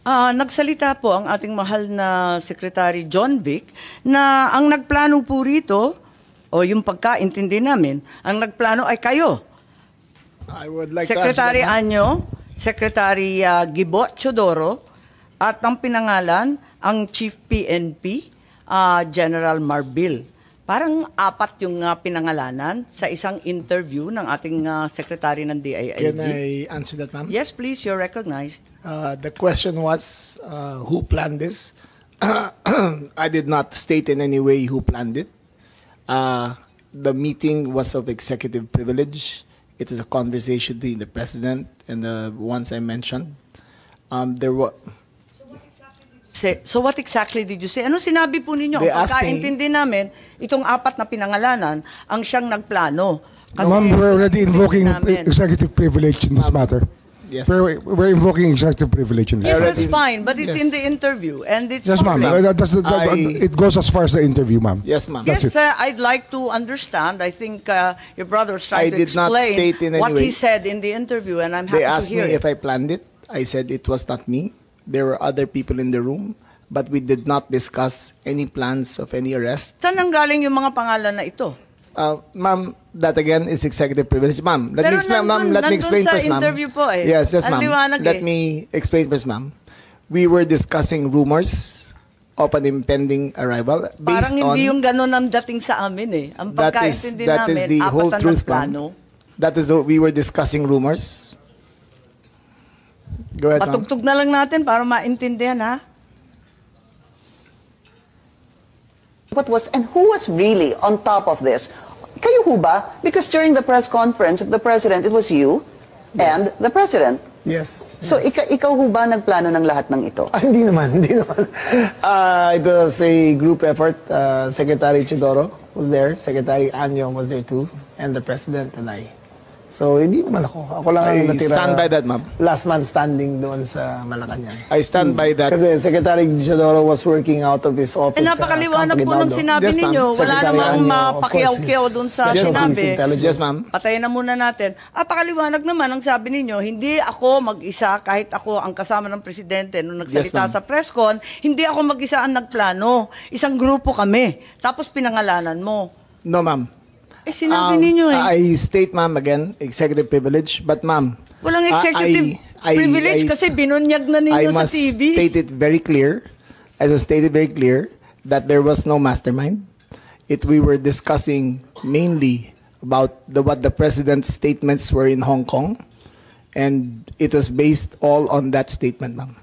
Nagsalita po ang ating mahal na Secretary John Vic na ang nagplano po rito, o yung pagkaintindi namin, ang nagplano ay kayo. I would like Secretary to answer that. Anyo, Secretary Gibo Chodoro, at ang pinangalan, ang Chief PNP, General Marbil. Parang apat yung pinangalanan sa isang interview ng ating Secretary ng DILG. Can I answer that, ma'am? Yes, please, you're recognized. The question was, who planned this? I did not state in any way who planned it. The meeting was of executive privilege. It is a conversation between the president and the ones I mentioned. There were. So what exactly did you say? Ano sinabi po ninyo? They Ang asked me- pagkaintindi namin, itong apat na pinangalanan, ang siyang nagplano. Ma'am, we're already invoking namin. executive privilege in this matter. Yes. We're invoking executive privilege in this Yes, matter. that's fine, but it's Yes. in the interview and it's Yes, ma'am. public. It goes as far as the interview, ma'am. Yes, ma'am. That's Yes, it. I'd like to understand. I think your brother was trying I to did not explain state in any what he way. said in the interview, and I'm happy They to asked hear me it. if I planned it. I said it was not me. There were other people in the room, but we did not discuss any plans of any arrest. Saan nanggaling yung mga pangalan na ito? Ma'am, that again is executive privilege. Ma'am, let Pero me explain, ma'am. nandun- Let me nandun explain sa first, ma'am. interview po eh. Yes, yes, Ang ma'am. liwanag Let eh. me explain first, ma'am. We were discussing rumors of an impending arrival based Parang hindi yung on. ganun ang dating sa amin eh. Ang That pagkaintindi is namin, the whole apat na truth, nagplano. ma'am. That is we were discussing rumors. Go ahead, ma'am. Patugtog na lang natin para maintindihan ha. What was and who was really on top of this? Kayo ho ba? Because during the press conference of the president, it was you and the president. Yes. So ikaw ho ba nagplano ng lahat ng ito? Hindi naman, hindi naman. It was a group effort. Secretary Chidoro was there, Secretary Anyo was there too, and the president and I. So, hindi naman ako. Ako lang ang I natira. stand by that, ma'am. Last man standing doon sa Malacanang. I stand by that. Kasi Secretary Chidoro was working out of his office. Eh, napakaliwanag po ng sinabi Yes, ma'am. ninyo. Wala Secretary namang Anyo, of mapakiyaw-kiyaw course, dun his sa specialty is sinabi. intelligence. Yes, ma'am. Patayin na muna natin. Pakaliwanag naman ang sabi ninyo, hindi ako mag-isa, kahit ako ang kasama ng presidente nung nagsalita Yes, ma'am. sa presscon, hindi ako mag-isa ang nagplano. Isang grupo kami. Tapos pinangalanan mo. No, ma'am. Eh, sinabi ninyo eh. I state, ma'am, again, executive privilege. But, ma'am, Walang executive privilege kasi binunyag na I ninyo sa must TV. state it very clear, as I stated very clear, that there was no mastermind. We were discussing mainly about what the president's statements were in Hong Kong, and it was based all on that statement, ma'am.